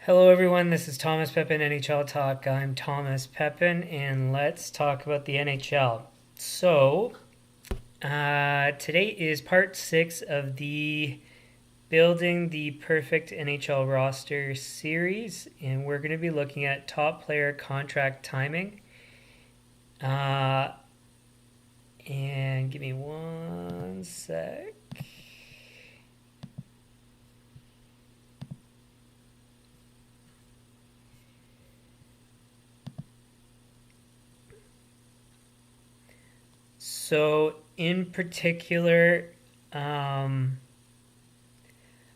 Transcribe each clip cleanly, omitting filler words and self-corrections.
Hello, everyone. This is Thomas Pepin NHL Talk. I'm Thomas Pepin, and let's talk about the NHL. So, today is part 6 of the Building the Perfect NHL Roster series, and we're going to be looking at top player contract timing. And give me one sec. So, in particular, I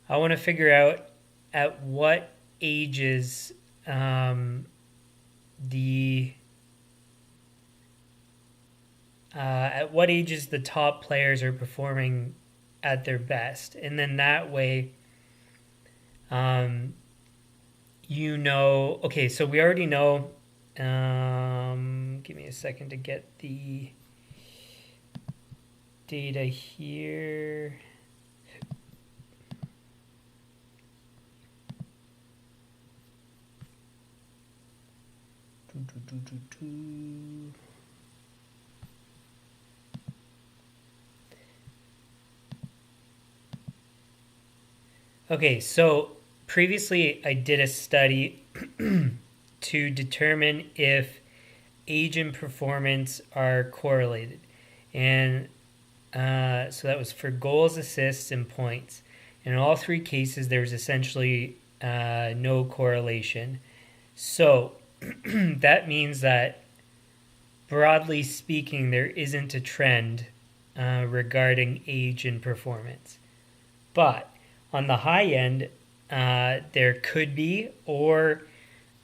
want to figure out at what ages the top players are performing at their best, and then that way, Okay, so we already know. Give me a second to get the data here. Okay, so previously I did a study to determine if age and performance are correlated. And so that was for goals, assists, and points. And in all three cases, there was essentially no correlation. So that means that, broadly speaking, there isn't a trend regarding age and performance. But on the high end, there could be, or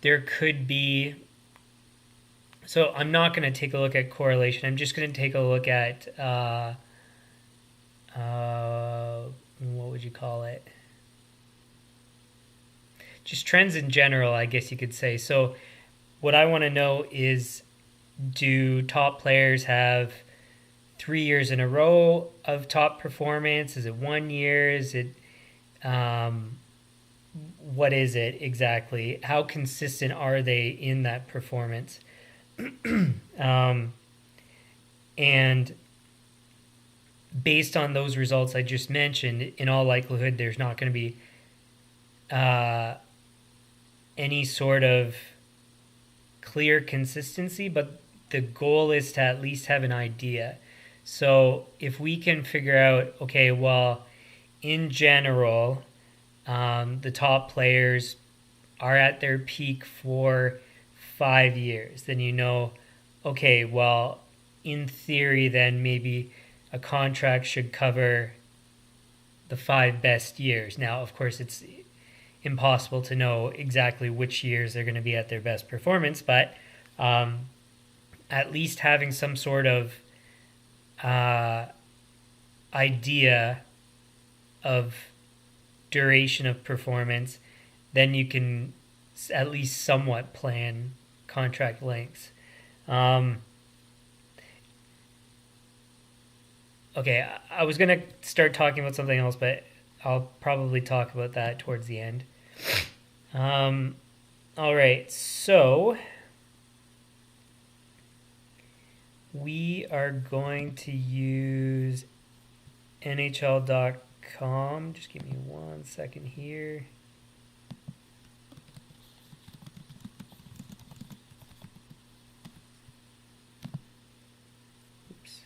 there could be. So I'm not going to take a look at correlation. I'm just going to take a look at what would you call it? Just trends in general, I guess you could say. So what I want to know is, do top players have 3 years in a row of top performance? Is it 1 year? Is it what is it exactly? How consistent are they in that performance? And based on those results I just mentioned, in all likelihood, there's not going to be any sort of clear consistency, but the goal is to at least have an idea. So if we can figure out, okay, well, in general, the top players are at their peak for 5 years, then okay, well, in theory, then maybe a contract should cover the 5 best years. Now, of course, it's impossible to know exactly which years they're going to be at their best performance, but at least having some sort of idea of duration of performance, then you can at least somewhat plan contract lengths. Okay, I was going to start talking about something else, but I'll probably talk about that towards the end. All right, so we are going to use NHL.com. Just give me 1 second here. Oops.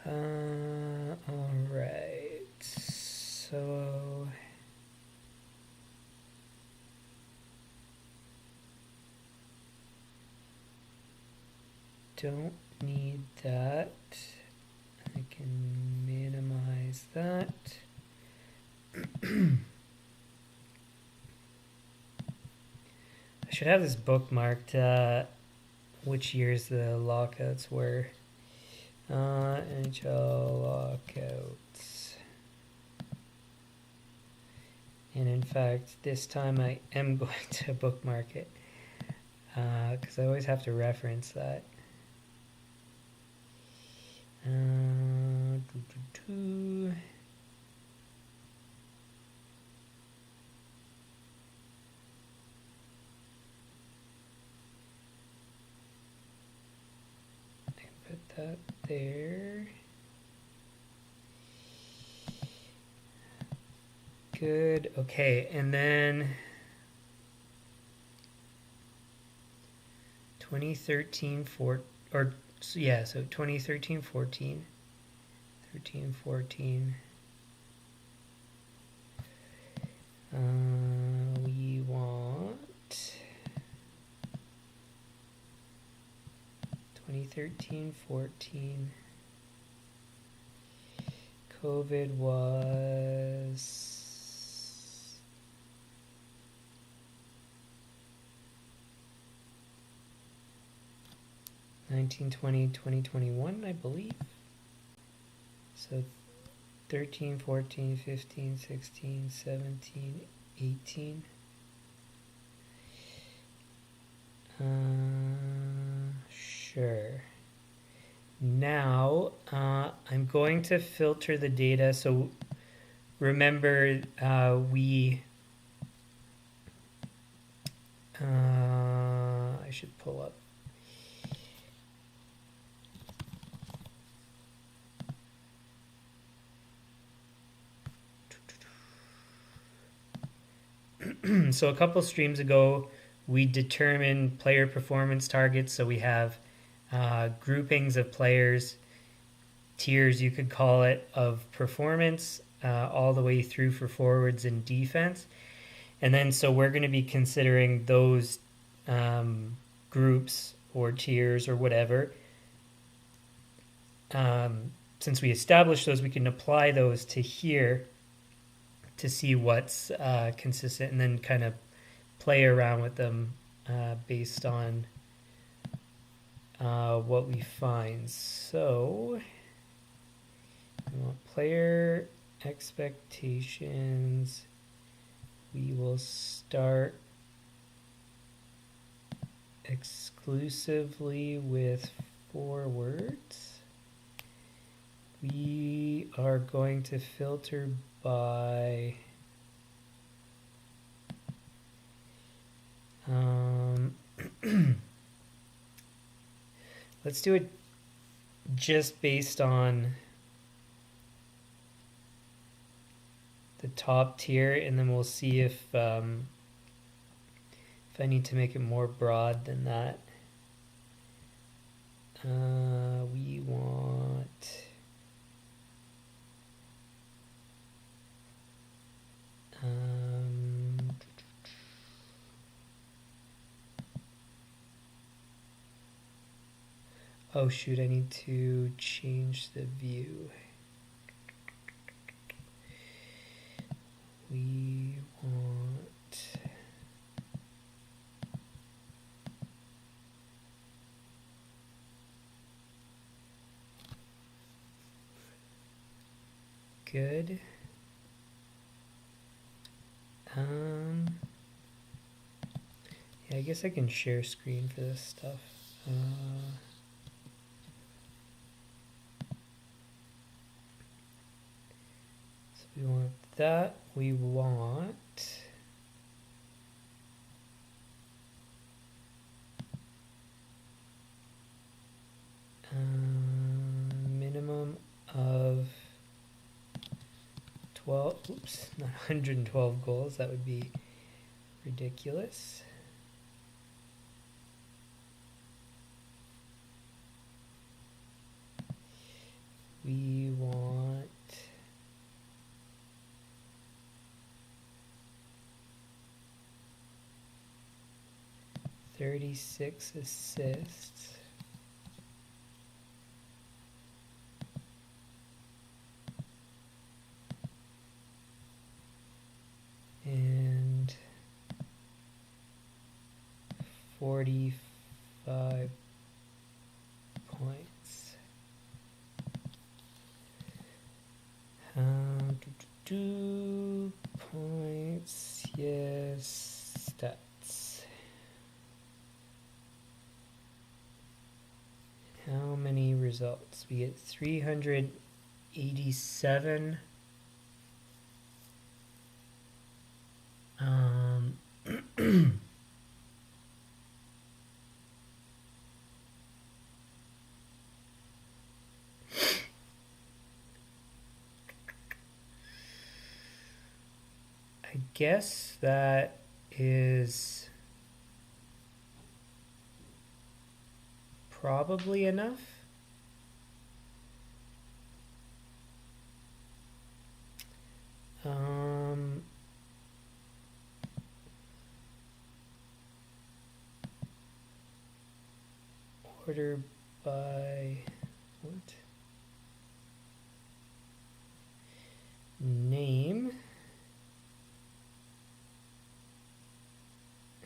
All right. So don't need that. I can minimize that. I should have this bookmarked, which years the lockouts were. NHL lockouts. And in fact, this time I am going to bookmark it because I always have to reference that. Put that there. Good. Okay, and then 2013 4 or yeah, so 2013 14, 13 14. We want 2013 14. COVID was 1920 2021, I believe. So 13, 14, 15, 16, 17, 18. Sure. Now, I'm going to filter the data. So remember, I should pull up. So a couple streams ago, we determined player performance targets. So we have groupings of players, tiers you could call it, of performance all the way through for forwards and defense. And then so we're going to be considering those groups or tiers or whatever. Since we established those, we can apply those to here to see what's consistent and then kind of play around with them based on what we find. So we want player expectations. We will start exclusively with forwards. We are going to filter by let's do it just based on the top tier, and then we'll see if I need to make it more broad than that. We want oh shoot, I need to change the view. We want good. Yeah, I guess I can share screen for this stuff. So we want that. We want minimum of 12, oops, not 112 goals. That would be ridiculous. We want 36 assists. And 45 points. Points, yes, stats. How many results. We get 387. I guess that is probably enough. Order by what? Name.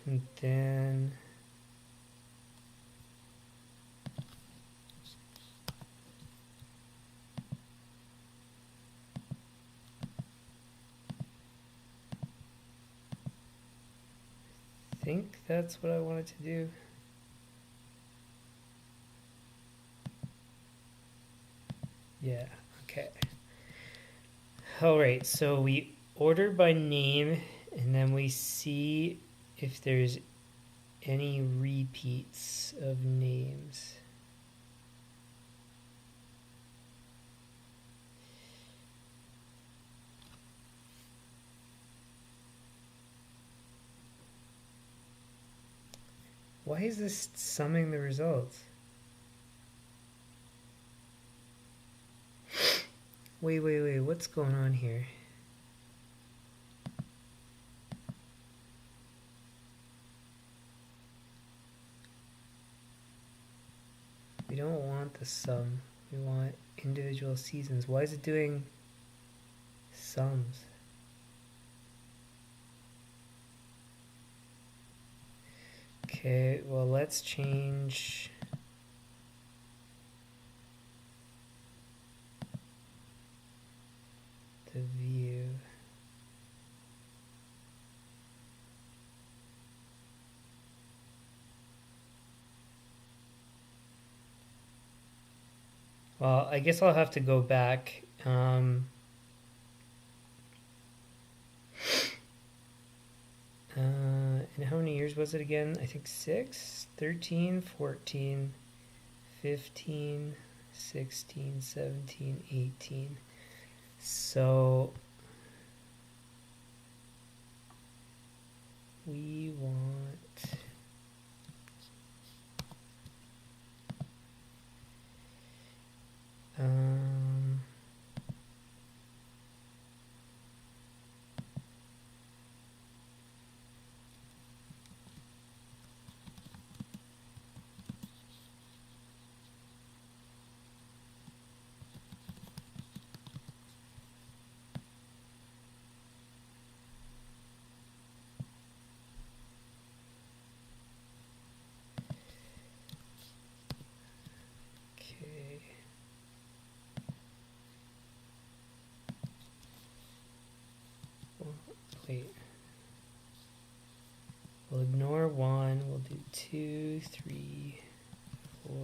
And then I think that's what I wanted to do. Yeah, okay. All right, so we order by name and then we see if there's any repeats of names. Why is this summing the results? Wait, what's going on here? We don't want the sum. We want individual seasons. Why is it doing sums? Okay, well, let's change the view. Well, I guess I'll have to go back. And how many years was it again? I think 6, 13, 14, 15, 16, 17, 18. So we want wait. We'll ignore 1. We'll do 2, 3, 4,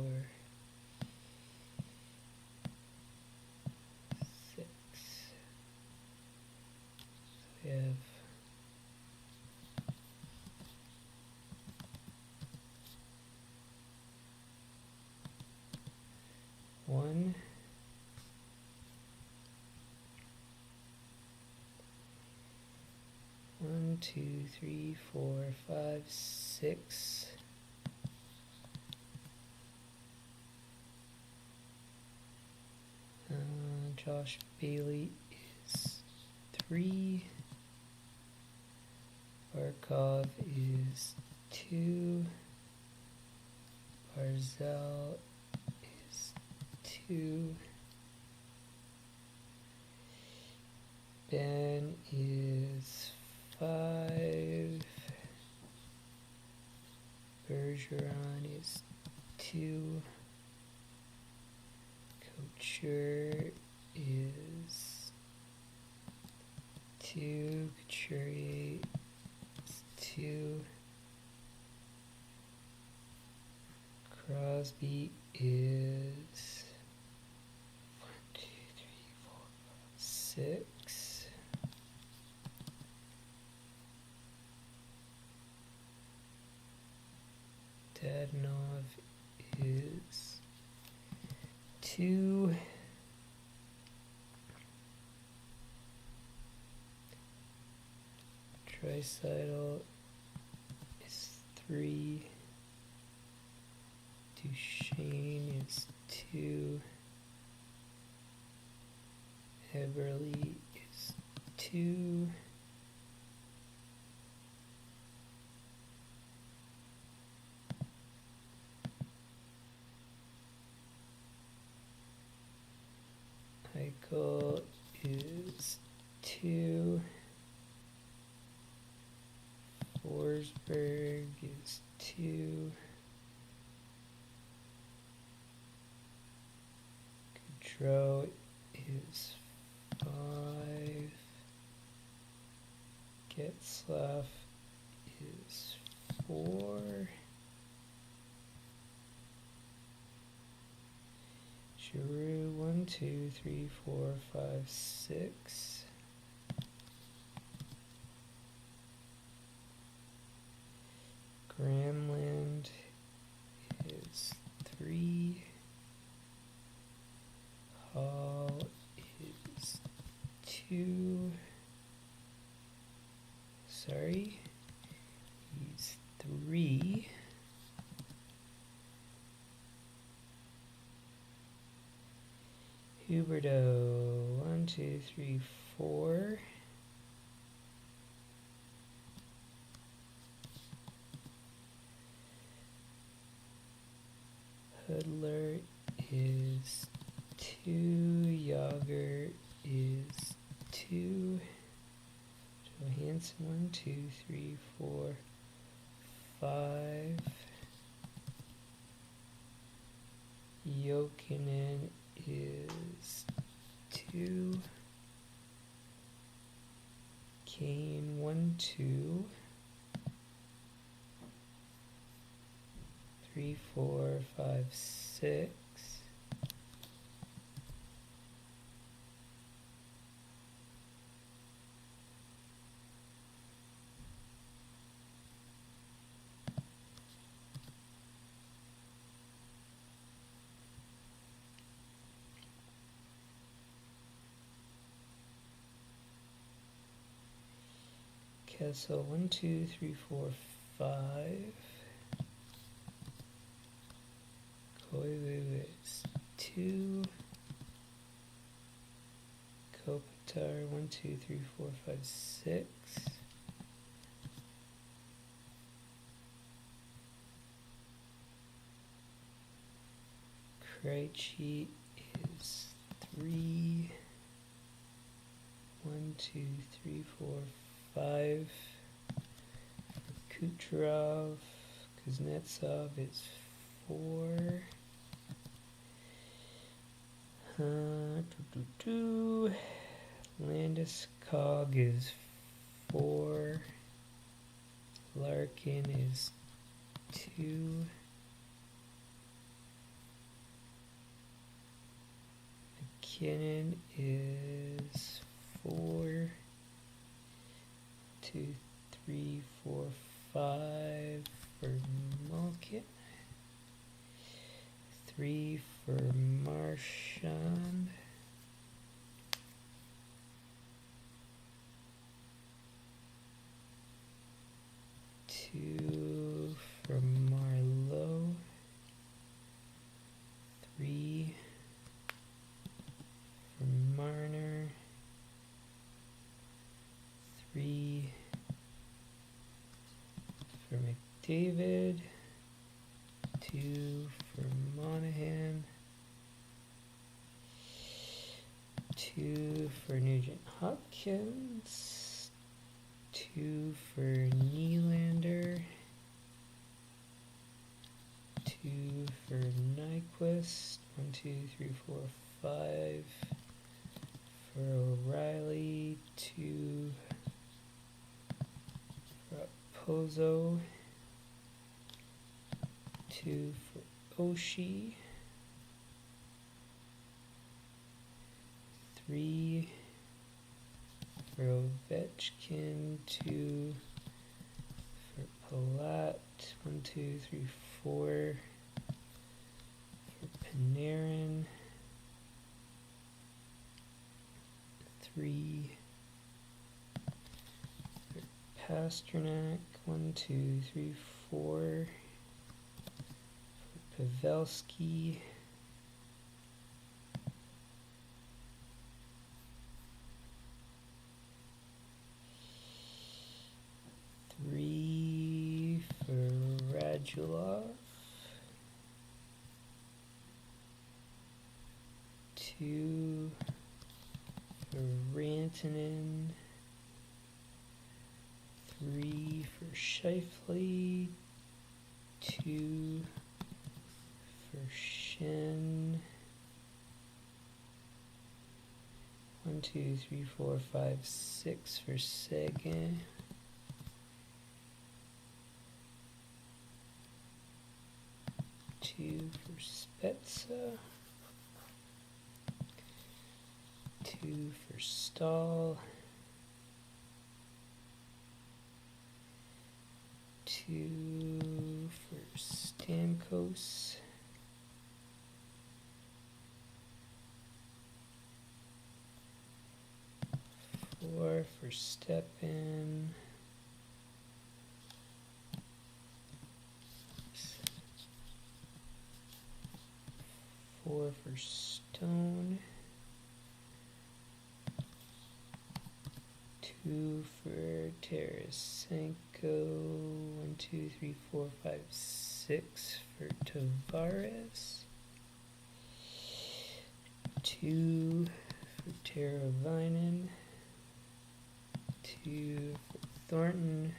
6. We have 1, 1, 2, 3, 4, 5, 6. Josh Bailey is 3. Barkov is 2. Barzell is 2. Ben is 5. Bergeron is 2. Couture is 2. Couturier is 2. Crosby is 6. Dadonov is 2. Draisaitl is 3. Duchesne is 2. Eberle is 2. Eichel is 2. Forsberg is 2. Gaudreau is 5. Getzlaf is 4. Giroux 1, 2, 3, 4, 5, 6. Granlund is 3. Hall is 2. Sorry, he's 3. Huberdeau 1, 2, 3, 4. Hudler is 2. Yager is 2. Johansson 1, 2, 3, 4, 5. Jokinen is 2. Kane 1, 2. 3, 4, 5, 6. Kessel 1, 2, 3, 4, 5. Koivu is 2. Kopitar 1, 2, 3, 4, 5, 6. Krejci is 3. 1, 2, 3, 4, 5. Kucherov, Kuznetsov is 4. Landeskog is 4. Larkin is 2. McKinnon is 4. 2, 3, 4, 5 for Malkin. 3 for Marchand. 2 for Marlowe. 3 for Marner. 3 for McDavid. 2 for Monahan. 2 for Nugent Hopkins. 2 for Nylander. 2 for Nyquist. 1, 2, 3, 4, 5 for O'Reilly. 2 for Pozo. 2 for Oshie. 3 for Ovechkin, 2 for Palat, 1, 2, 3, 4 for Panarin, 3 for Pasternak, 1, 2, 3, 4 for Pavelski, 3 for Radulov, 2 for Rantanen, 3 for Scheifele, 2 for Shen, 1, 2, 3, 4, 5, 6 for Seguin, 2 for Spezza, 2 for Stahl, 2 for Stamkos, 4 for Stepan, 4 for Stone, 2 for Tarasenko, 1, 2, 3, 4, 5, 6 for Tavares, 2 for Teravainen, 2 for Thornton,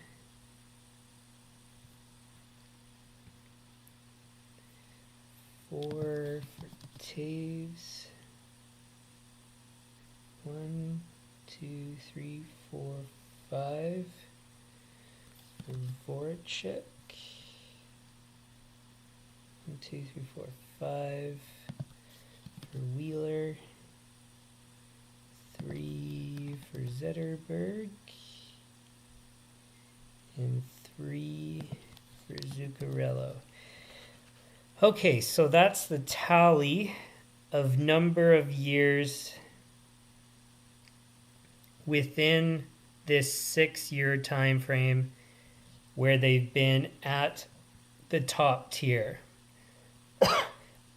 4 for Taves, 1, 2, 3, 4, 5 for Voracek, 1, 2, 3, 4, 5 for Wheeler, 3 for Zetterberg, and 3 for Zuccarello. Okay, so that's the tally of number of years within this 6-year time frame where they've been at the top tier.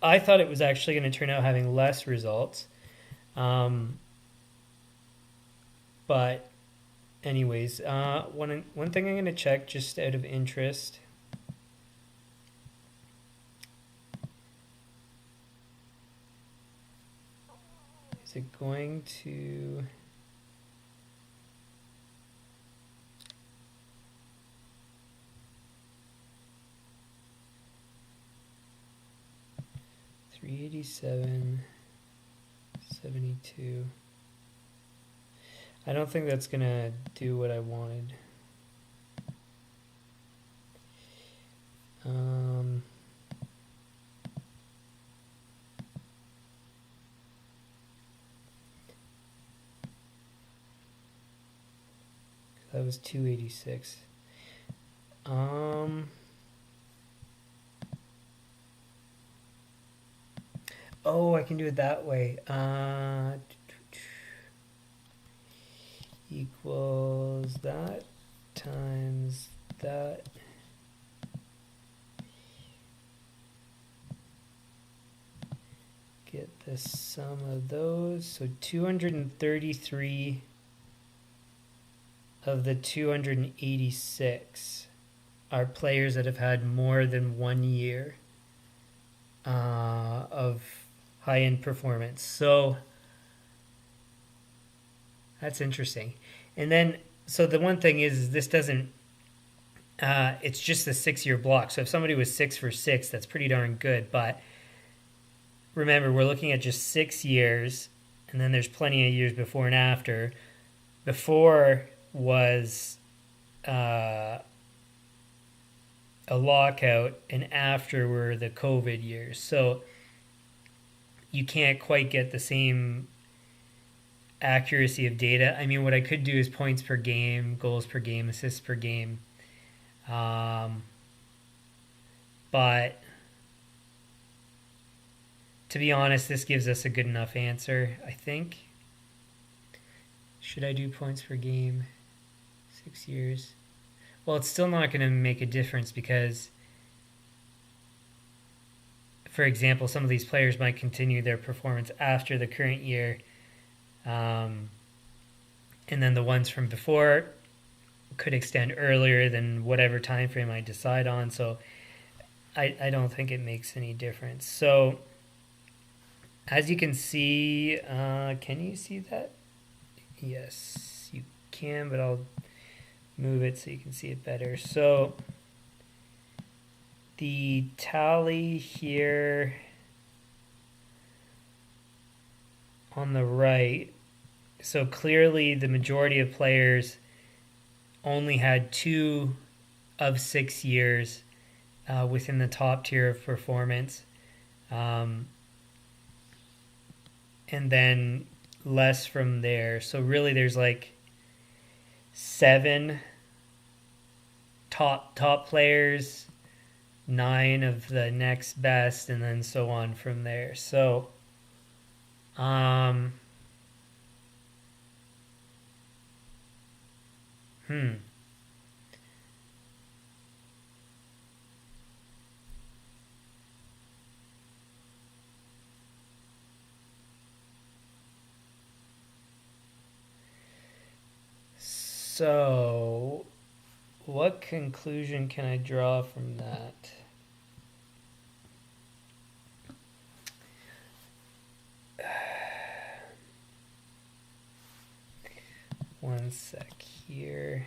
I thought it was actually going to turn out having less results. But anyways, one thing I'm going to check just out of interest. Is it going to... $387, 72. I don't think that's gonna do what I wanted. That was 286. Oh, I can do it that way. Equals that times that. Get the sum of those. So 233 of the 286 are players that have had more than 1 year of high-end performance. So that's interesting. And then, so the one thing is this doesn't, it's just a 6-year block. So if somebody was 6 for 6, that's pretty darn good. But remember, we're looking at just 6 years, and then there's plenty of years before and after. Before was a lockout, and after were the COVID years. So you can't quite get the same accuracy of data. I mean, what I could do is points per game, goals per game, assists per game. But to be honest, this gives us a good enough answer, I think. Should I do points per game? 6 years. Well, it's still not going to make a difference because, for example, some of these players might continue their performance after the current year. And then the ones from before could extend earlier than whatever time frame I decide on. So I don't think it makes any difference. So as you can see, can you see that? Yes, you can, but I'll move it so you can see it better. So the tally here on the right, so clearly the majority of players only had 2 of 6 years within the top tier of performance. And then less from there. So really there's like 7 top players, 9 of the next best, and then so on from there. So So what conclusion can I draw from that? One sec here.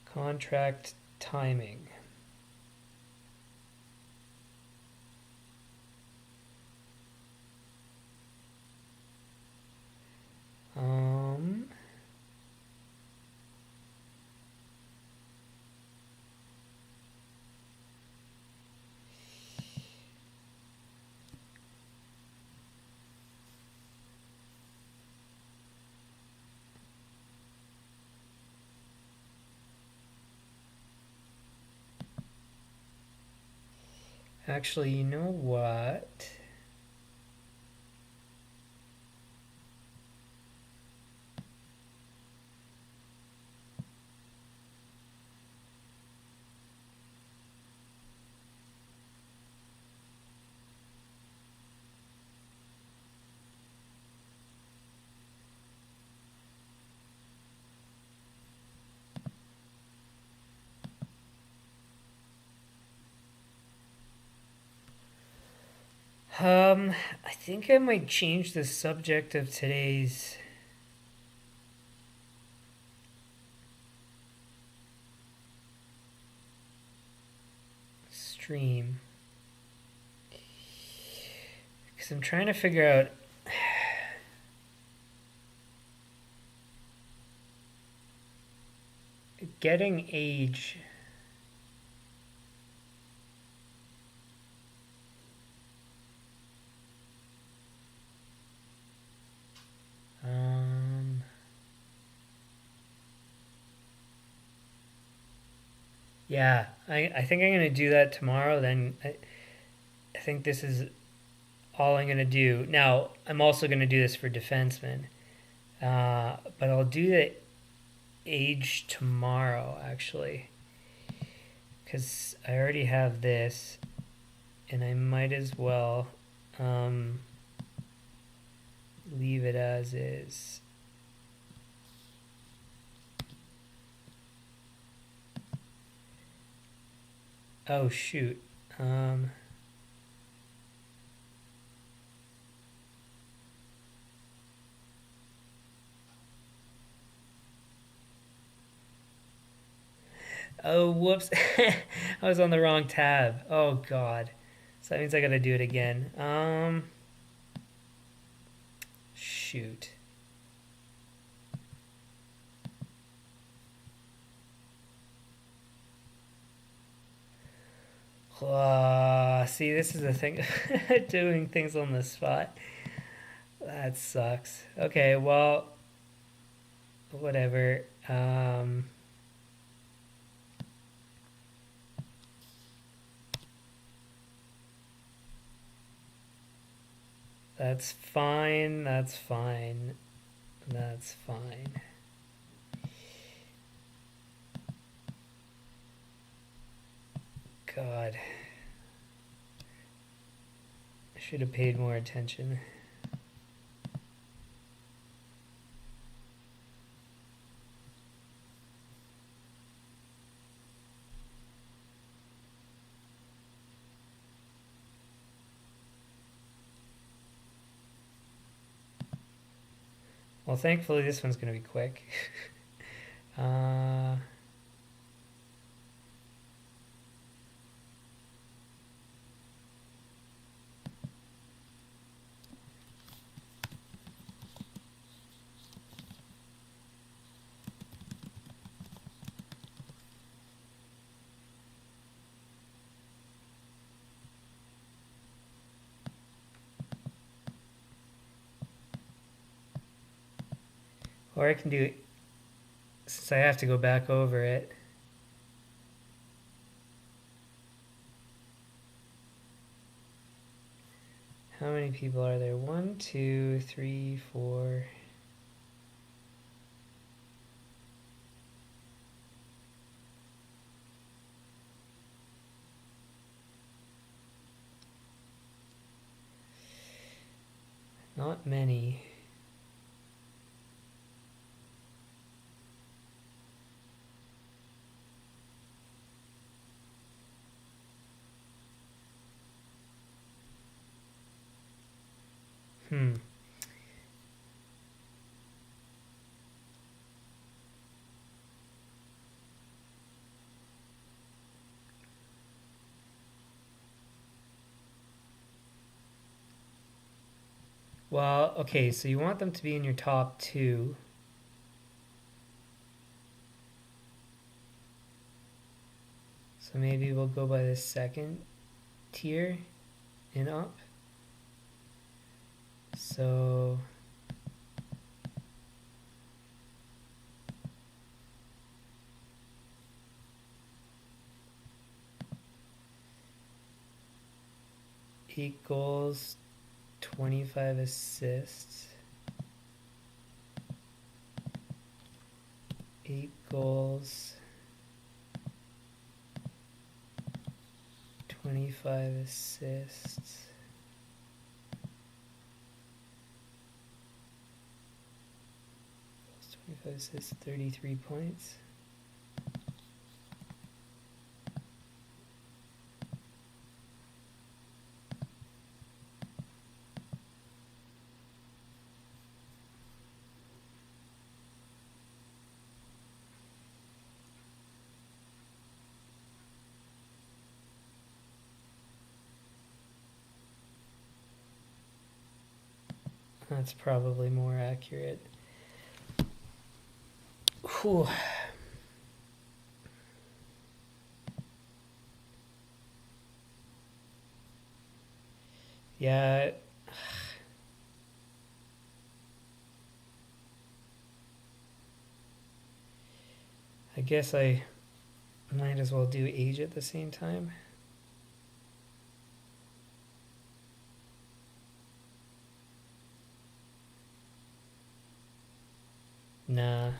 Contract timing. Actually, you know what? I think I might change the subject of today's stream because I'm trying to figure out getting age. Yeah, I think I'm going to do that tomorrow. Then I think this is all I'm going to do. Now, I'm also going to do this for defensemen. But I'll do the age tomorrow, actually. Because I already have this. And I might as well leave it as is. Oh, shoot. Oh, whoops. I was on the wrong tab. Oh, God. So that means I gotta do it again. Shoot. See, this is the thing. Doing things on the spot. That sucks. Okay, well, whatever. That's fine. That's fine. That's fine. God. I should have paid more attention. Well, thankfully this one's going to be quick. Or I can do, since I have to go back over it. How many people are there? 1, 2, 3, 4. Not many. Hmm. Well, okay, so you want them to be in your top 2. So maybe we'll go by the second tier and up. So eight goals, 25 assists. 8 goals, 25 assists. Plus 25 assists, 33 points. That's probably more accurate. Whew. Yeah. I guess I might as well do age at the same time. Nah.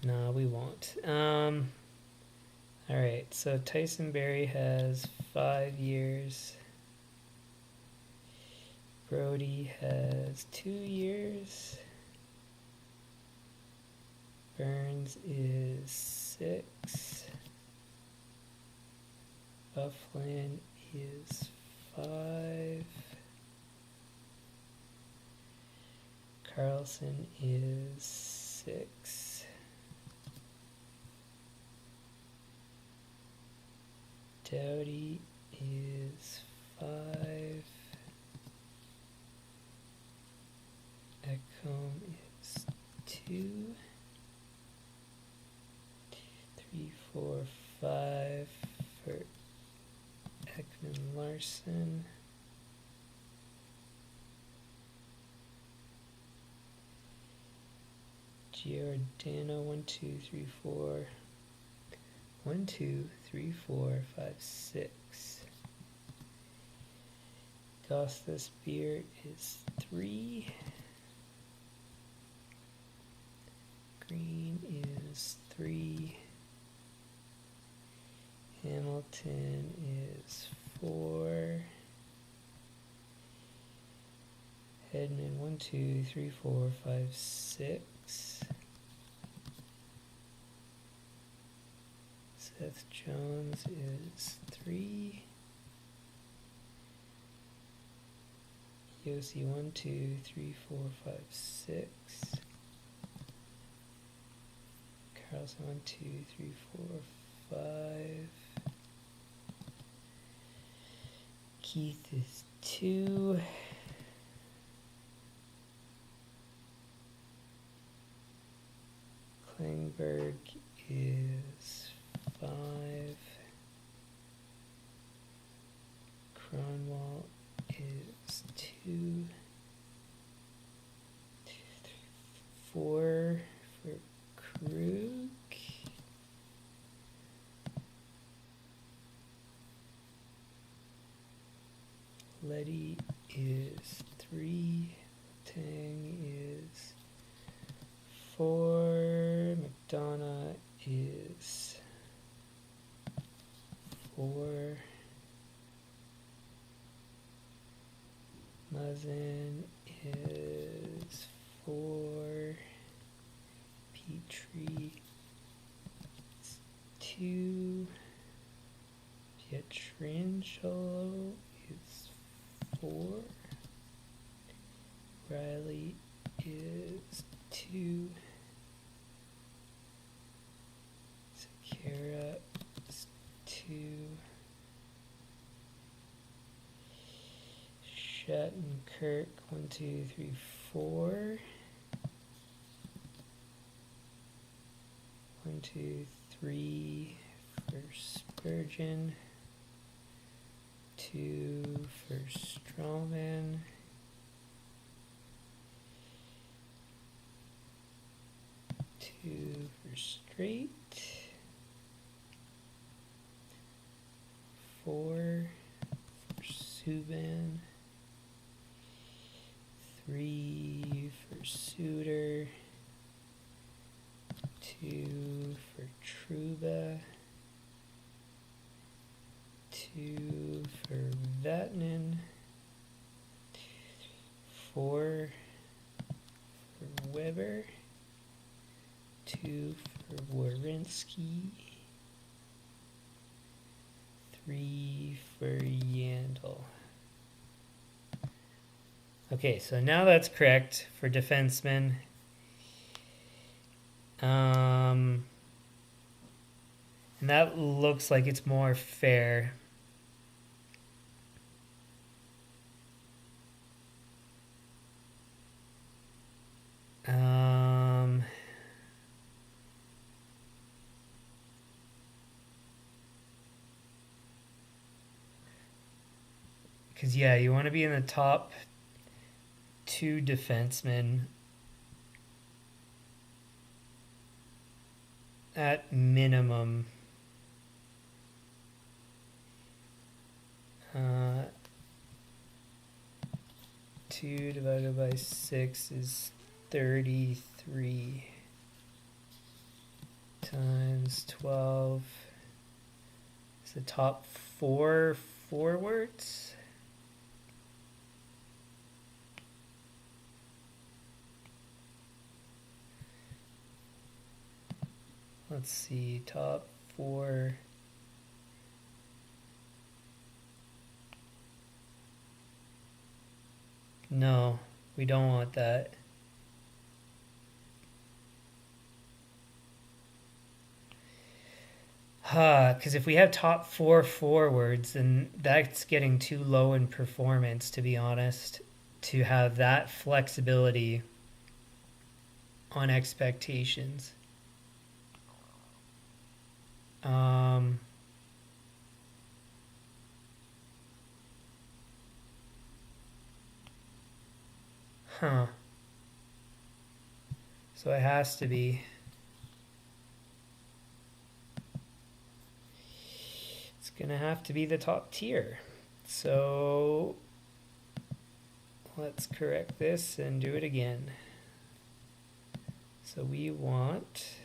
Nah, we won't. Alright, so Tyson Berry has 5 years. Brody has 2 years. Burns is 6. Bufflin is 5. Carlson is 6. Doughty is 5. Ekholm is 2. 3, 4, 5 for Larson. Giordano, 1, 2, 3, 4. 1, 2, 3, 4, 5, 6. Gostas Beer is 3. Green is 3. Hamilton is 4. Hedman, 1, 2, 3, 4, 5, 6. Seth Jones is 3. Yossi, 1, 2, 3, 4, 5, 6. Carlson, 1, 2, 3, 4, 5. Keith is 2. Klingberg is 5. Cronwall is 2. 4 for Krug. Letty is 3. Tang is 4. McDonough is 4. Muzzin is 4. Petrie is 2. Pietrangelo is 4. Riley is 2. Sakara is 2. Shattenkirk, 1, 2, 3, 4. 1, 2, 3 for Spurgeon. 2 for Strawman. 2 for Straight. 4 for Subban. 3 for Suter. 2 for Trouba. 2 for Vatanen. 4 for Weber. 2 for Werenski. 3 for Yandel. Okay, so now that's correct for defensemen. And that looks like it's more fair. Because, yeah, you want to be in the top 2 defensemen at minimum. 2 divided by 6 is 33 times 12 is the top 4 forwards. Let's see, top 4. No, we don't want that. Because if we have top 4 forwards, then that's getting too low in performance, to be honest, to have that flexibility on expectations. Huh. So it has to be. It's going to have to be the top tier. So let's correct this and do it again. So we want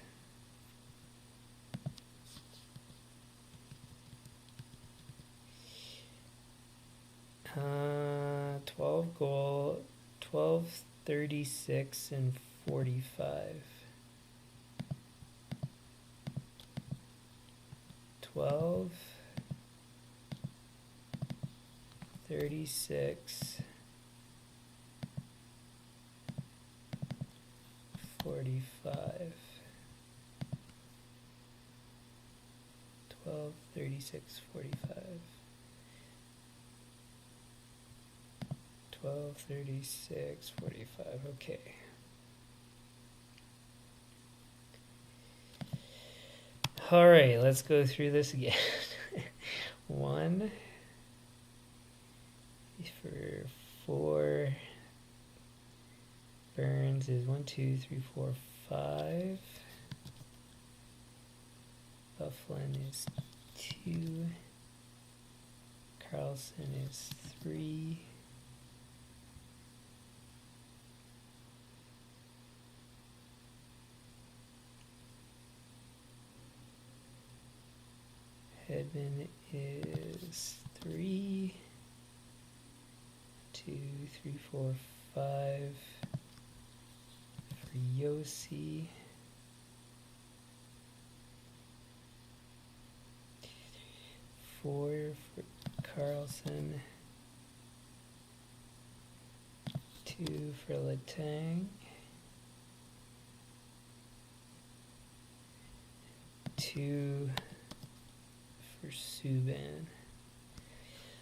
12 goal, 12, 36, and 45. 12, 36, 45. 12, 36, 45. 12, 36, 45. Okay. All right, let's go through this again. 1 for 4. Burns is 1, 2, 3, 4, 5. Bufflin is 2. Carlson is 3. Hedman is 3. 2, 3, 4, 5. For Yossi. 4 for Carlson. 2 for Letang. 2 for Subban.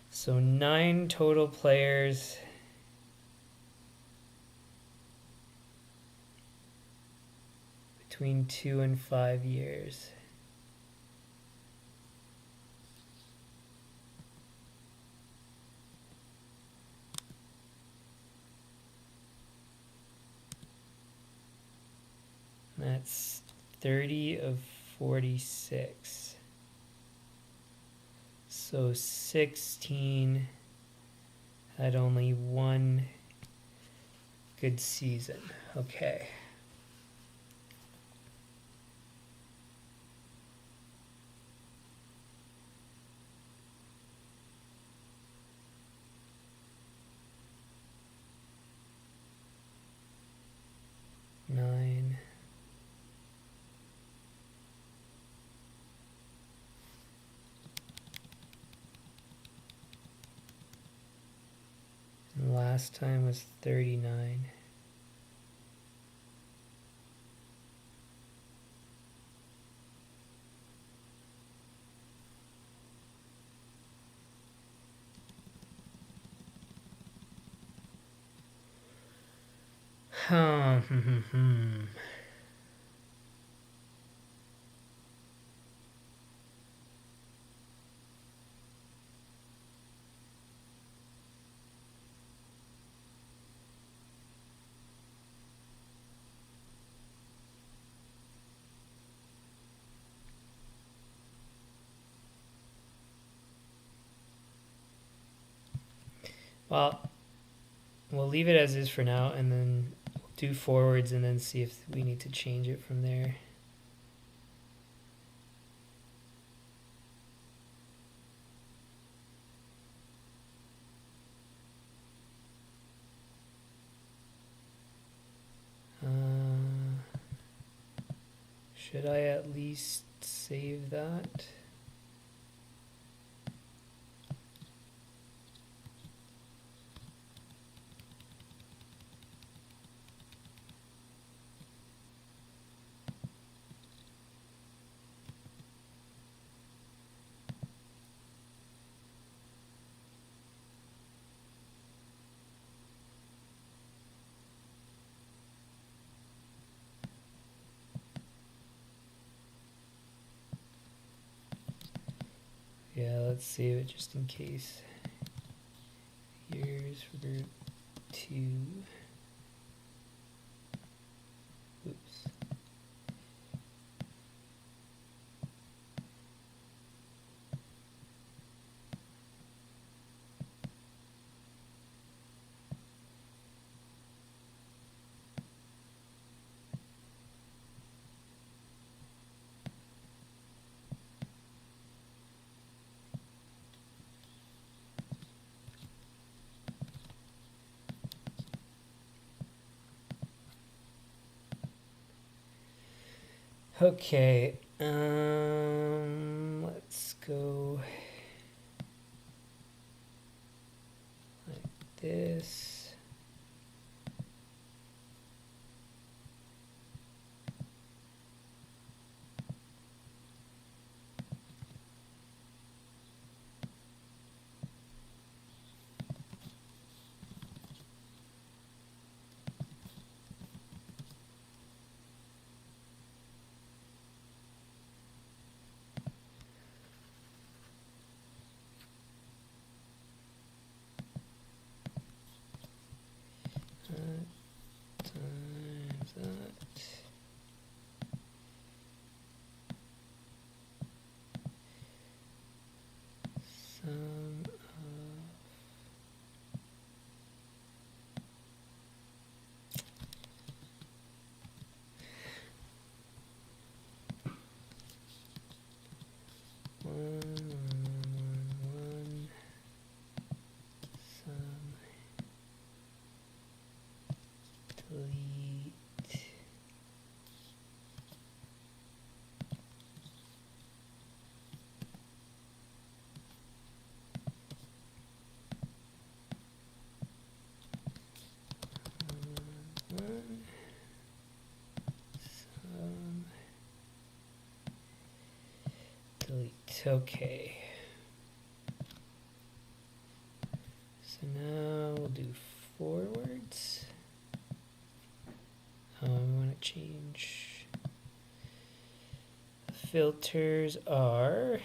So 9 total players. Between 2 and 5 years. That's 30 of 46. So 16 had only one good season. Okay. Nine. And last time was 39. Well, we'll leave it as is for now, and then do forwards and then see if we need to change it from there. Should I at least save that? Yeah, let's save it just in case. Here's for group 2. Okay, let's go like this. Times that. Sum of 1, sum, delete, 1, sum, delete. Okay. So now we'll do forwards. I want to change. The filters are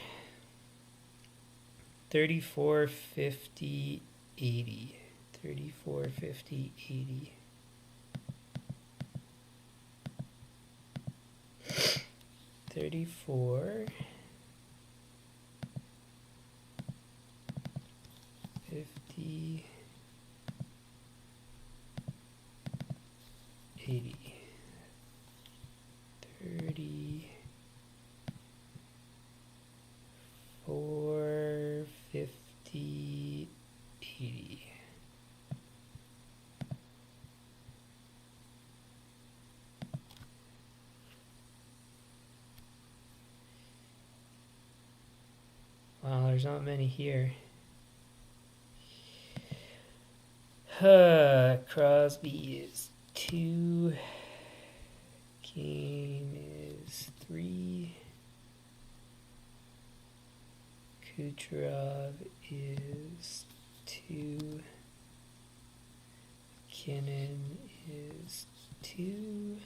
34, 50, 80. 34, 50, 80. $34, 50, 80. 34, 50, 80. Wow, there's not many here. Crosby is 2. Kane is 3. Kucherov is 2. McKinnon is 2.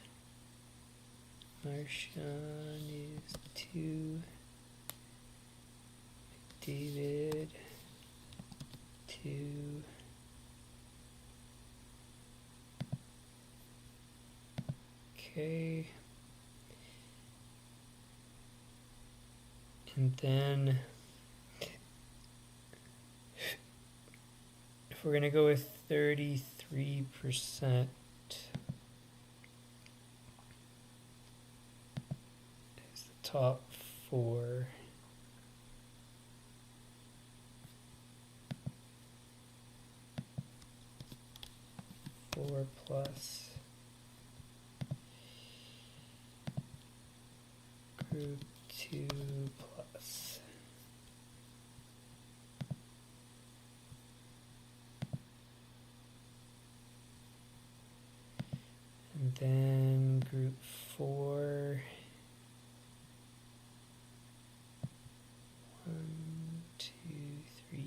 Marchand is 2. David 2. Okay. And then if we're going to go with 33%, is the top 4. Plus group 2 plus. And then group 4. 1, 2, 3,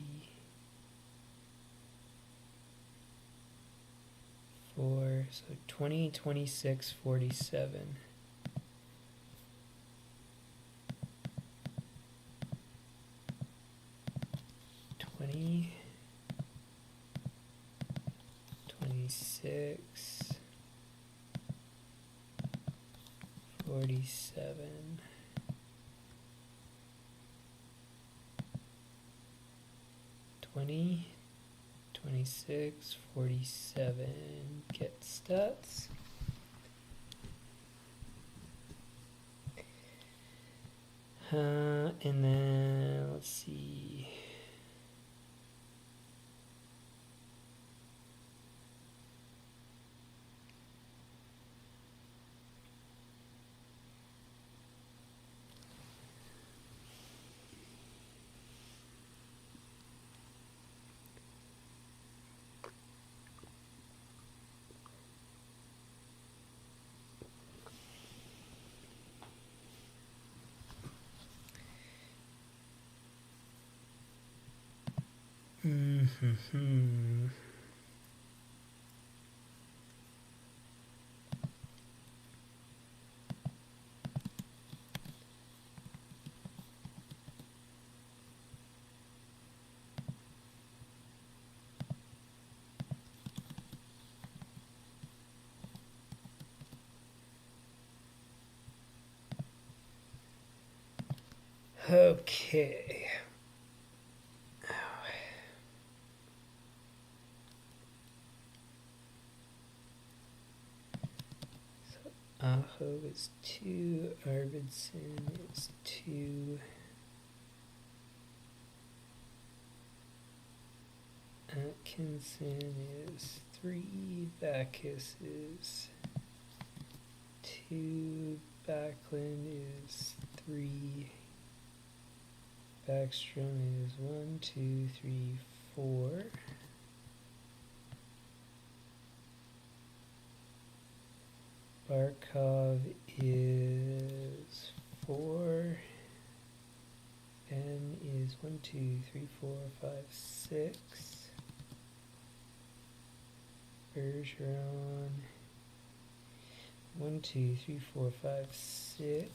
4. So 20, 26, 47. 20, 26, 47. 20, 26, 47. Get stats. And then let's see. Okay. So Aho is 2, Arvidsson is 2, Atkinson is 3, Bacchus is 2, Backlund is 3, Backstrom is 1, 2, 3, 4. Barkov is 4. Ben is 1, 2, 3, 4, 5, 6. Bergeron 1, 2, 3, 4, 5, 6.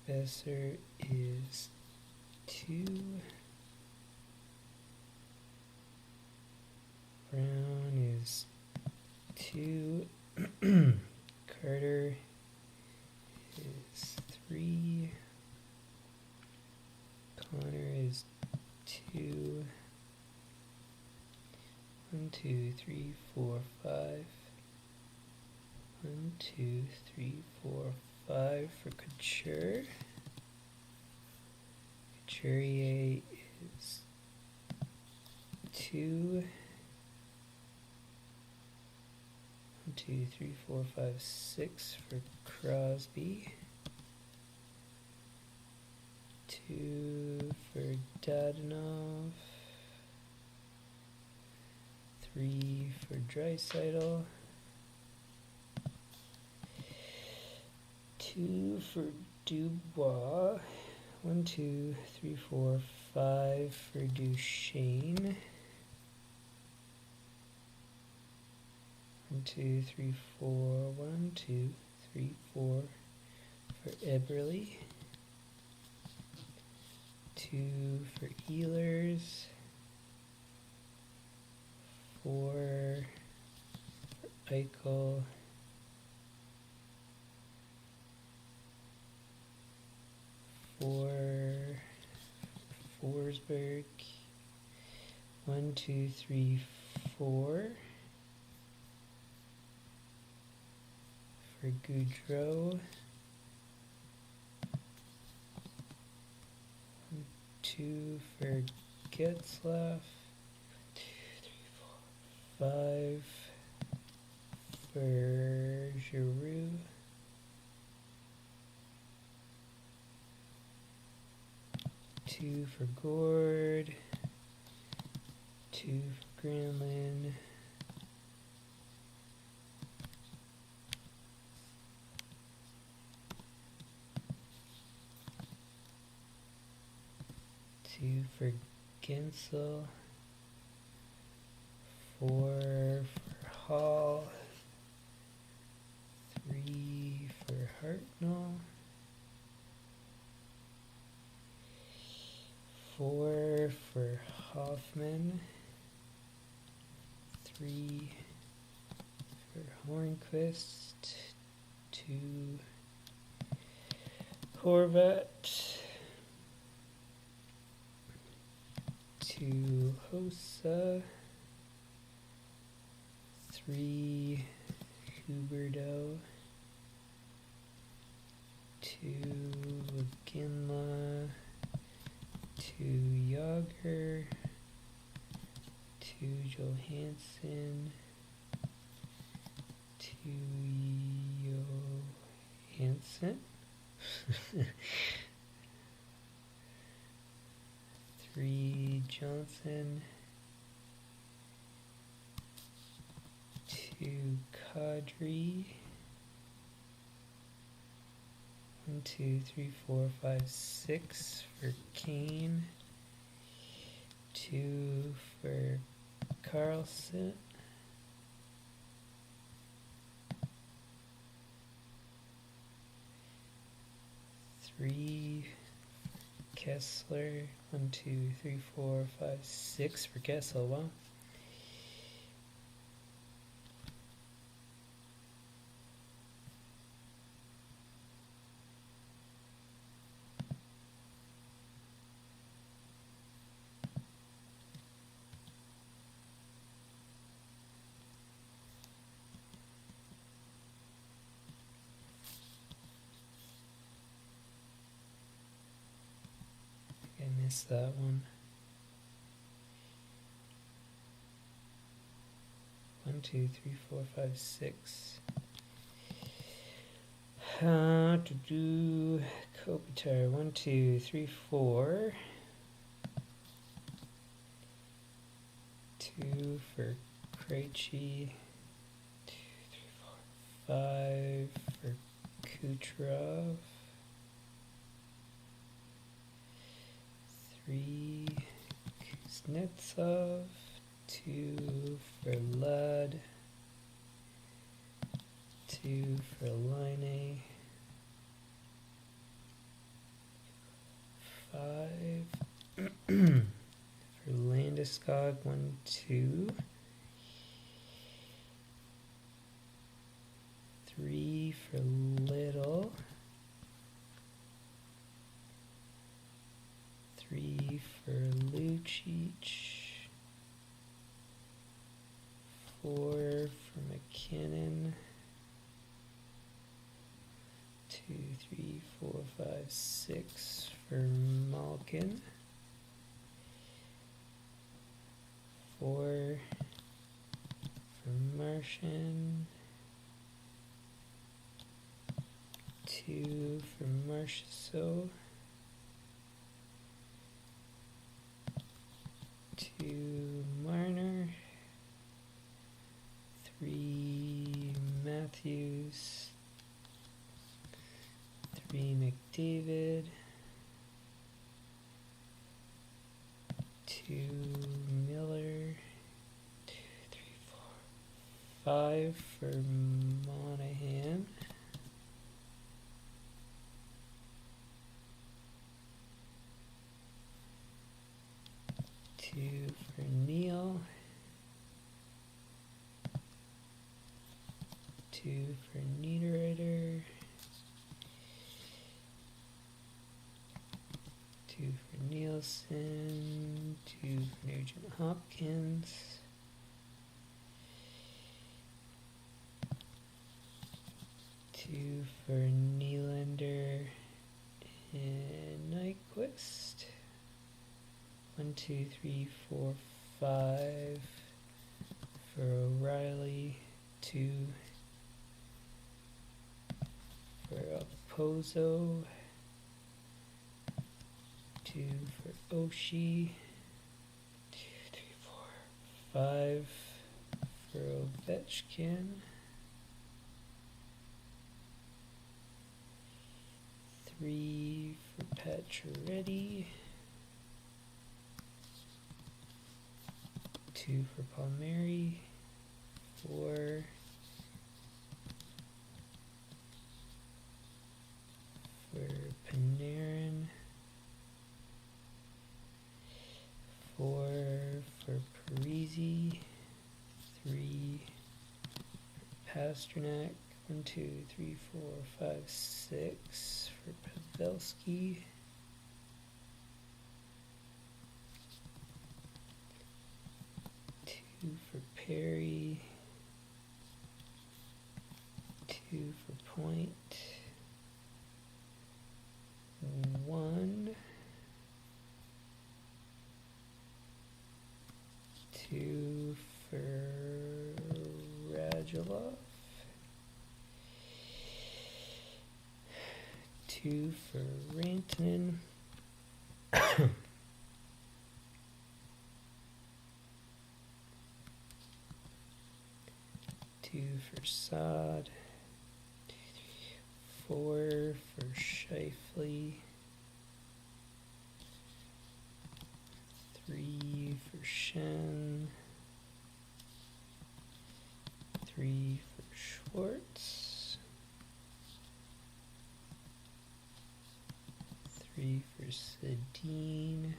Besser is 2. Brown is 2. Carter is 3. Connor is 2. 1, 2, 3, 4, 5. 1, 2, 3, 4, 5 for Couture. Couturier is 2. 1, 2, 3, 4, 5, 6 for Crosby. 2 for Dadonov. 3 for Draisaitl. 2 for Dubois. 1, 2, 3, 4, 5 for Duchesne. 1, 2, 3, 4. 1, 2, 3, 4 for Eberle. 2 for Ehlers. 4 for Eichel. 4 for Forsberg. 1, 2, 3, 4 for Goudreau. 2 for Getzlaf. 5 for Giroux. 2 for Gord. 2 for Granlund. 2 for Gensel. 4 for Hall. 3 for Hartnell. 4 for Hoffman. 3 for Hornquist. 2 Horvat. 2 Hossa. 3 Huberdeau. 2 Ginla. 2 Yager. 2 Johansson. 2 Johansson. 3 Johnson. 2 Kadri. 1, 2, 3, 4, 5, 6 for Kane. 2 for Carlson, 3 Kessler, 1, 2, 3, 4, 5, 6 for Kessel. Wow. I missed that one. 1, 2, 3, 4, 5, 6. To do Kopitar. 1, 2, 3, 4. 2 for Krejci. 2, 3, 4, 5 for Kucherov. 3 Kuznetsov. 2 for Lud. 2 for Line. 5 for Landeskog. 1, 2. 3 for Little. 3 for Lucic. 4 for McKinnon. 2, 3, 4, 5, 6 for Malkin. 4 for Martian. 2 for Marchessault. 2 Marner. 3 Matthews. 3 McDavid. 2 Miller. 2, 3, 4, 5 for Monahan. 2 for Neal. 2 for Niederreiter. 2 for Nielsen. 2 for Nugent Hopkins. 2 for Nylander and Nyquist. 1, 2, 3, 4, 5 for O'Reilly. 2 for Opozo. 2 for Oshie. 2, 3, 4, 5 for Ovechkin. 3 for Pacioretty. 2 for Palmieri. 4 for Panarin. 4 for Parisi. 3 for Pasternak. 1, 2, 3, 4, 5, 6 for Pavelski. 2 for Perry. 2 for Point. 1. 2 for Radulov. 2 for Rantanen. 2 for Saad. 4 for Scheifele. 3 3 for Sedin.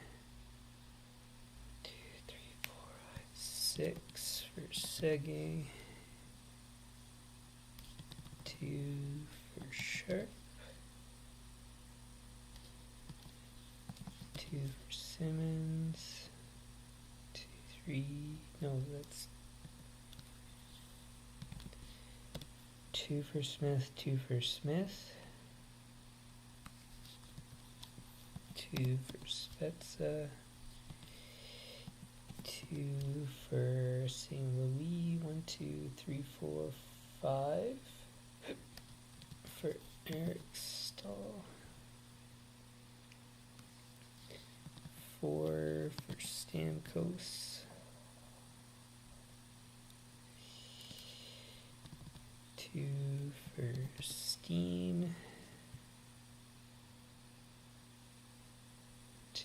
2, 3, 4, 5, 6 for Sege. 2 for Sharp. 2 for Simmons. 2, 3. No, that's 2 for Smith. 2 for Smith. 2 for Spezza. 2 for St. Louis. 1, 2, 3, 4, 5 for Eric Stahl. 4 for Stamkos. 2 for Steen.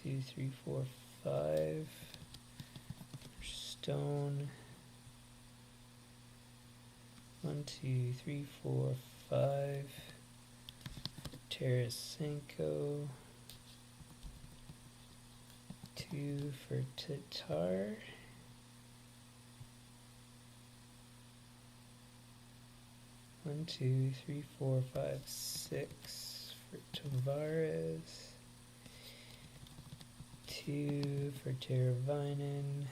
2, 3, 4, 5 for Stone. 1, 2, 3, 4, 5 for Tarasenko. 2 for Tatar. 1, 2, 3, 4, 5, 6 for Tavares. 2 for Teravainen.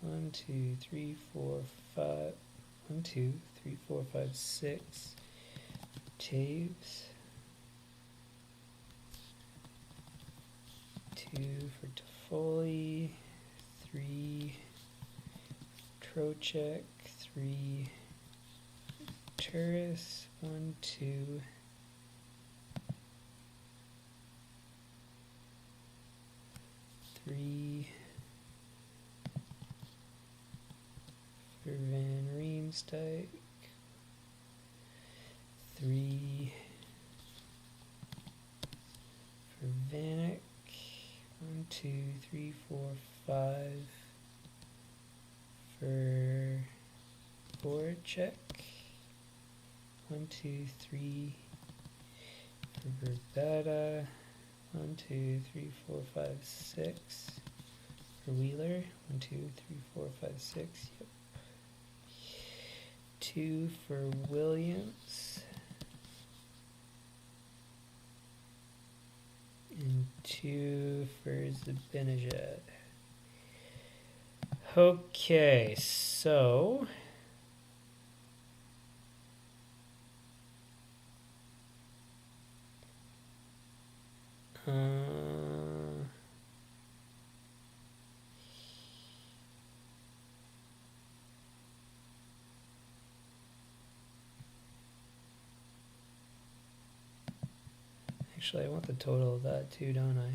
1, 2, 3, 4, 5. 1, 2, 3, 4, 5, 6 for Taves. 2 for Toffoli. 3 for Trocheck. 3 Turris. 1, 2. 3 for Van Riemsdyk. 3 for Vanek. 1, 2, 3, 4, 5 for Voracek. 1, 2, 3 for Verbata. 1, 2, 3, 4, 5, 6 for Wheeler. 1, 2, 3, 4, 5, 6. Yep. 2 for Williams. And 2 for Zibanejad. Okay, so actually, I want the total of that too, don't I?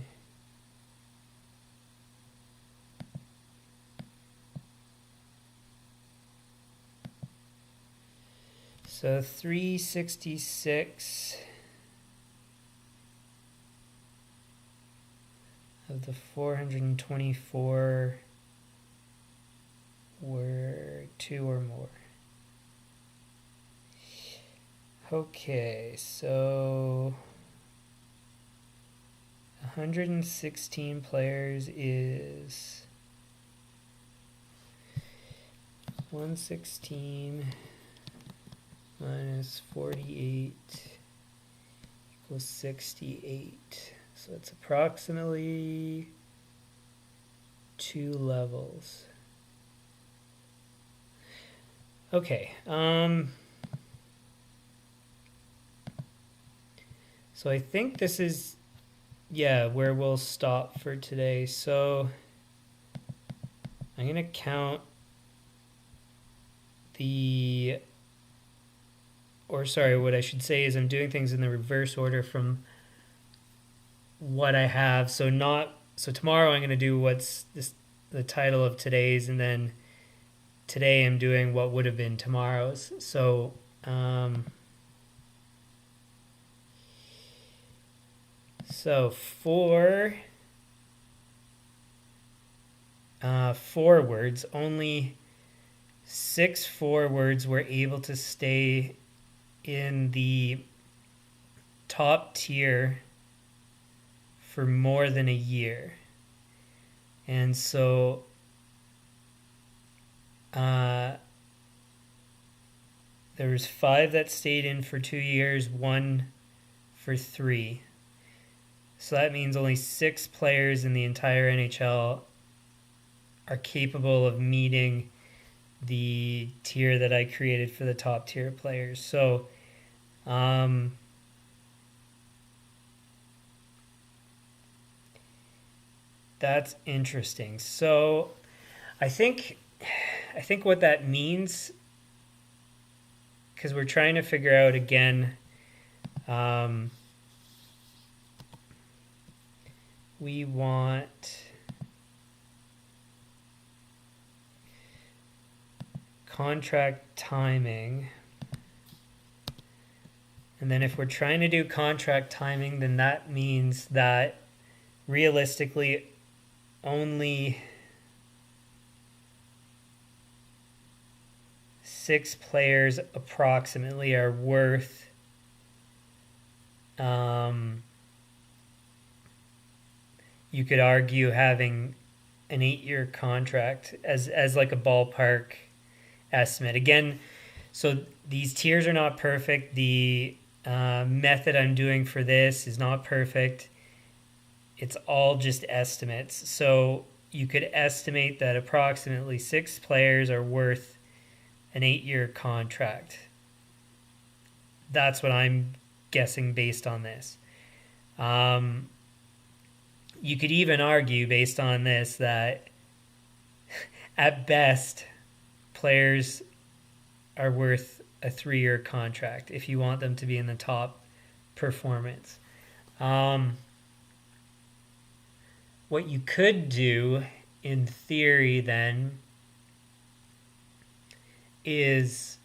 So 366 of the 424 were 2 or more. Okay, so 116 players is 116 minus 48 equals 68. So it's approximately 2 levels. Okay. So I think this is, where we'll stop for today. So I'm going to count what I should say is I'm doing things in the reverse order from what I have. So tomorrow I'm going to do the title of today's, and then today I'm doing what would have been tomorrow's. So for forwards, only 6 forwards were able to stay in the top tier for more than a year. And so there was 5 that stayed in for 2 years, 1 for 3. So that means only 6 players in the entire NHL are capable of meeting the tier that I created for the top tier players. So that's interesting. So I think what that means, because we're trying to figure out again, we want contract timing. And then if we're trying to do contract timing, then that means that realistically only 6 players approximately are worth you could argue having an 8-year contract as like a ballpark estimate. Again, so these tiers are not perfect. The method I'm doing for this is not perfect. It's all just estimates. So you could estimate that approximately 6 players are worth an 8-year contract. That's what I'm guessing based on this. You could even argue based on this that at best players are worth a 3-year contract if you want them to be in the top performance. What you could do in theory then is,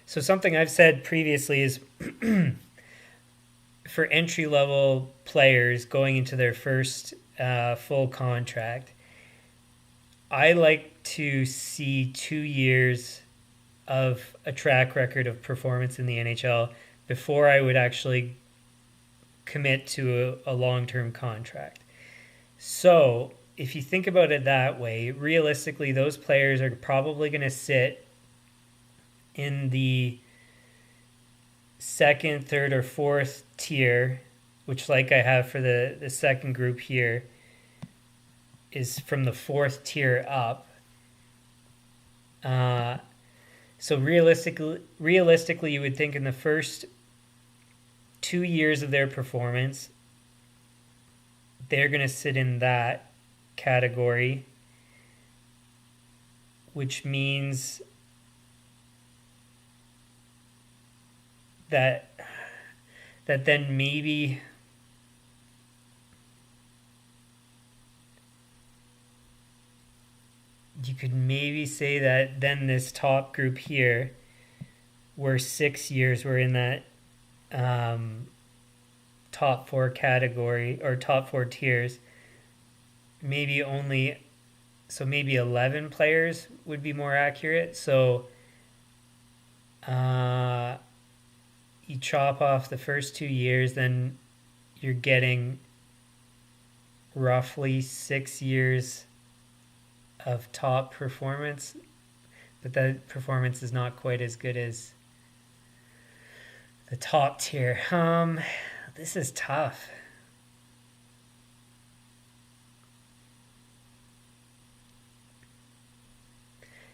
so something I've said previously is for entry-level players going into their first full contract, I like to see 2 years of a track record of performance in the NHL before I would actually commit to a long-term contract. So if you think about it that way, realistically, those players are probably going to sit in the 2nd, 3rd, or 4th tier, which like I have for the second group here, is from the 4th tier up. So realistically, you would think in the first 2 years of their performance, they're going to sit in that category, which means that then maybe you could maybe say that then this top group here, where 6 years were in that top 4 category or top 4 tiers, maybe 11 players would be more accurate. So you chop off the first 2 years, then you're getting roughly 6 years of top performance, but that performance is not quite as good as the top tier. This is tough.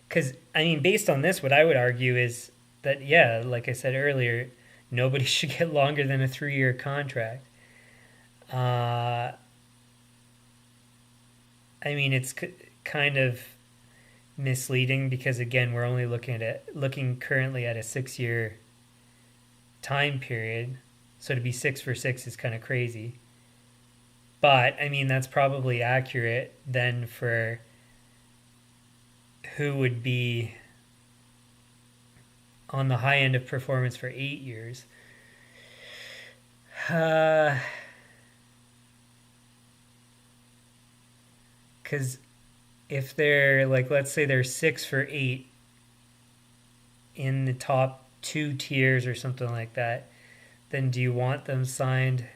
Because, I mean, based on this, what I would argue is that, yeah, like I said earlier, nobody should get longer than a 3-year contract. I mean, it's kind of misleading because, again, we're only looking currently at a 6-year time period. So to be 6 for 6 is kind of crazy. But, I mean, that's probably accurate then for who would be on the high end of performance for 8 years. Because if they're, like, let's say they're 6 for 8 in the top 2 tiers or something like that, then do you want them signed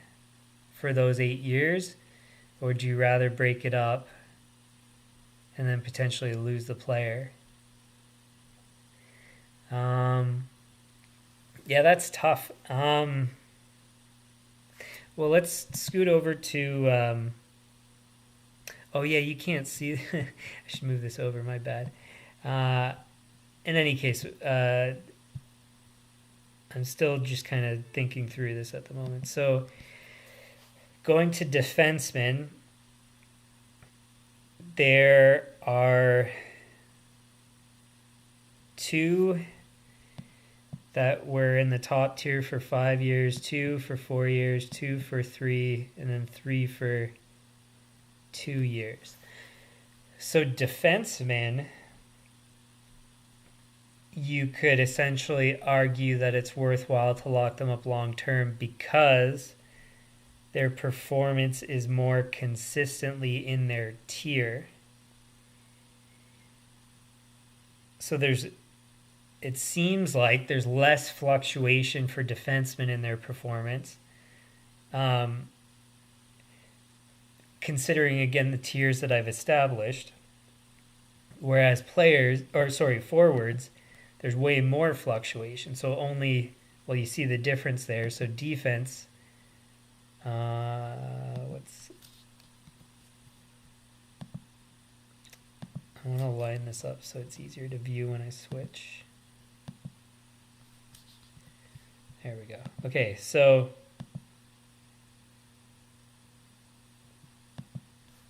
for those 8 years, or do you rather break it up and then potentially lose the player? Yeah, that's tough. Well, let's scoot over to. Oh yeah, you can't see. I should move this over. My bad. In any case, I'm still just kind of thinking through this at the moment. So, going to defensemen, there are 2 that were in the top tier for 5 years, 2 for 4 years, 2 for 3, and then 3 for 2 years. So defensemen, you could essentially argue that it's worthwhile to lock them up long term because their performance is more consistently in their tier. So it seems like there's less fluctuation for defensemen in their performance. Considering again the tiers that I've established, whereas forwards, there's way more fluctuation. So you see the difference there. So defense, I want to line this up so it's easier to view when I switch. There we go. Okay, so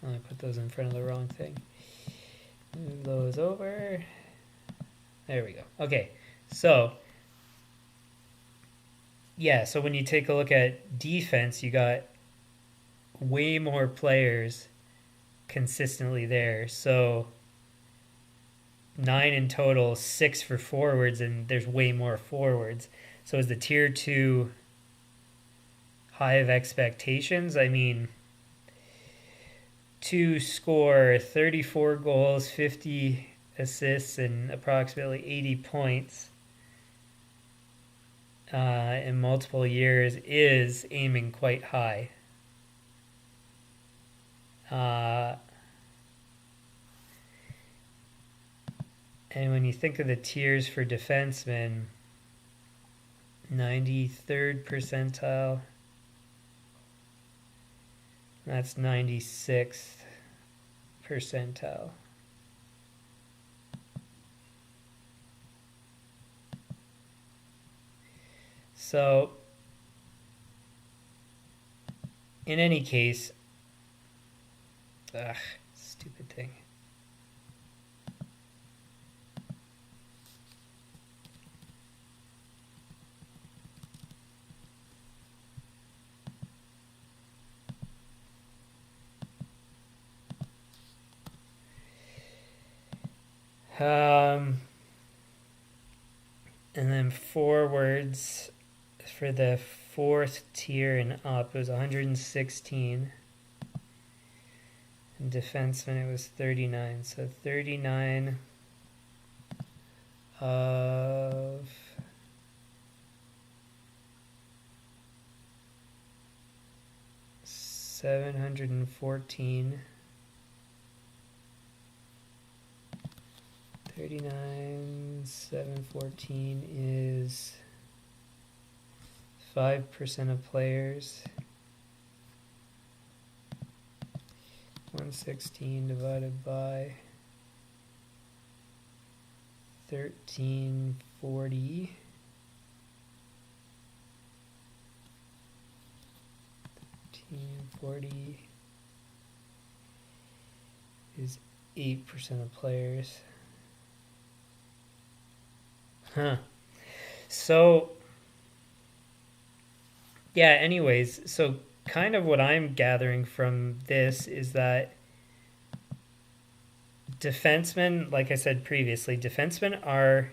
I put those in front of the wrong thing. Move those over. There we go. Okay, so yeah, so when you take a look at defense, you got way more players consistently there. So 9 in total, 6 for forwards, and there's way more forwards. So is the tier 2 high of expectations? I mean, to score 34 goals, 50 assists, and approximately 80 points in multiple years is aiming quite high. And when you think of the tiers for defensemen, 93rd percentile, that's 96th percentile. So, in any case, stupid thing. And then forwards for the 4th tier and up, it was 116. And defensemen, it was 39. So 39 of 714. 39,714 is 5% of players. 116 divided by 1340. 1340 is 8% of players. So, yeah, anyways, so kind of what I'm gathering from this is that defensemen, like I said previously, defensemen are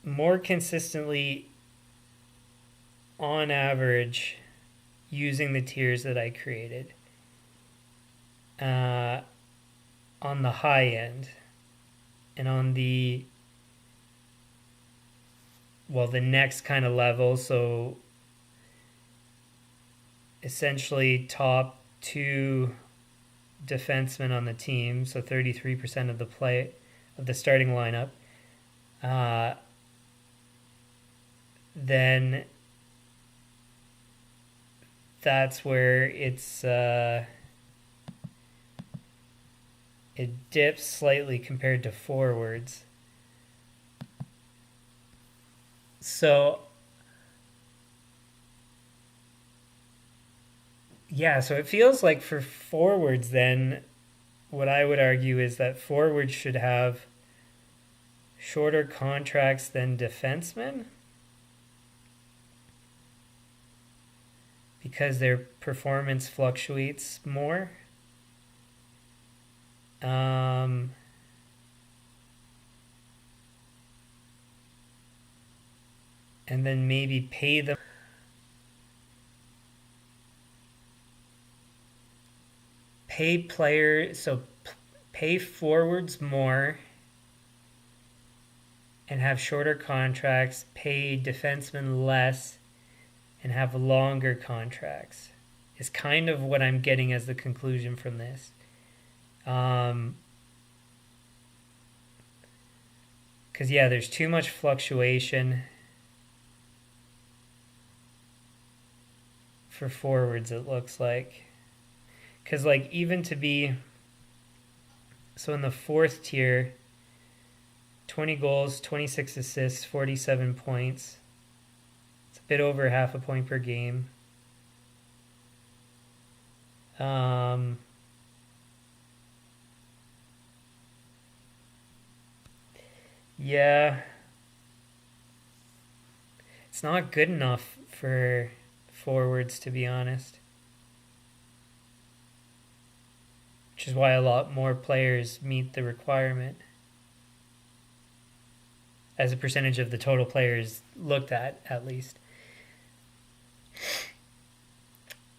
more consistently, on average, using the tiers that I created on the high end, and on the next kind of level. So essentially top two defensemen on the team, so 33% of the starting lineup, then that's where it dips slightly compared to forwards. So yeah, so it feels like for forwards then what I would argue is that forwards should have shorter contracts than defensemen because their performance fluctuates more. And then maybe pay forwards more and have shorter contracts, pay defensemen less and have longer contracts is kind of what I'm getting as the conclusion from this. Because yeah, there's too much fluctuation for forwards, it looks like. Because like even to be, so in the fourth tier, 20 goals, 26 assists, 47 points. It's a bit over half a point per game. Yeah, it's not good enough for forwards, to be honest. Which is why a lot more players meet the requirement as a percentage of the total players looked at least.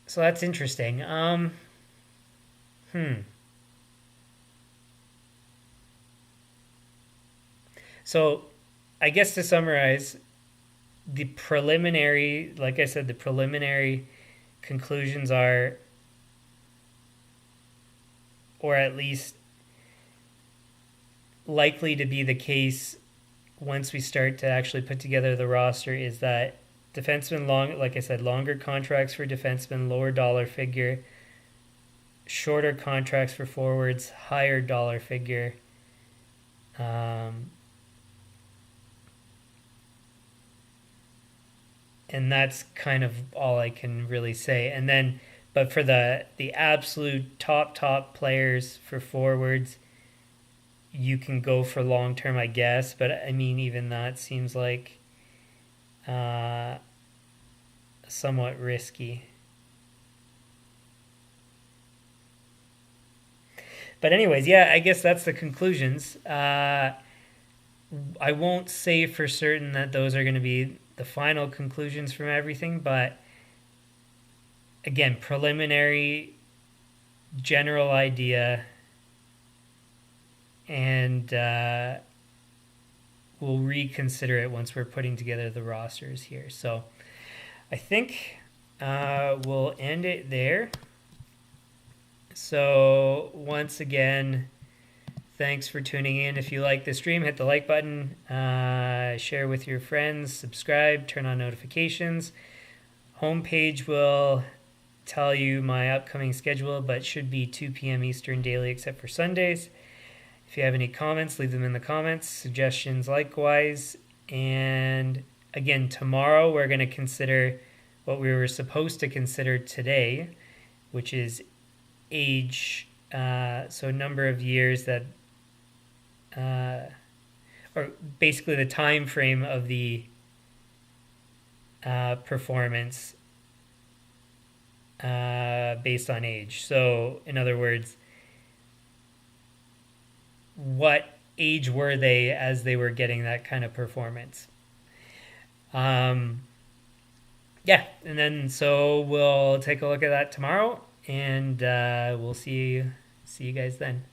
So that's interesting. So I guess to summarize, like I said, the preliminary conclusions are, or at least likely to be the case once we start to actually put together the roster, is that defensemen, like I said, longer contracts for defensemen, lower dollar figure, shorter contracts for forwards, higher dollar figure. And that's kind of all I can really say. And then, but for the absolute top players for forwards, you can go for long term, I guess. But I mean, even that seems like somewhat risky. But anyways, yeah, I guess that's the conclusions. I won't say for certain that those are going to be the final conclusions from everything, but again, preliminary general idea, and we'll reconsider it once we're putting together the rosters here. So I think we'll end it there. So once again, thanks for tuning in. If you like the stream, hit the like button, share with your friends, subscribe, turn on notifications. Homepage will tell you my upcoming schedule, but should be 2 p.m. Eastern daily except for Sundays. If you have any comments, leave them in the comments. Suggestions likewise. And again, tomorrow we're going to consider what we were supposed to consider today, which is age, so number of years that or basically the time frame of the performance based on age. So in other words, what age were they as they were getting that kind of performance? Yeah, and then so we'll take a look at that tomorrow, and we'll see you guys then.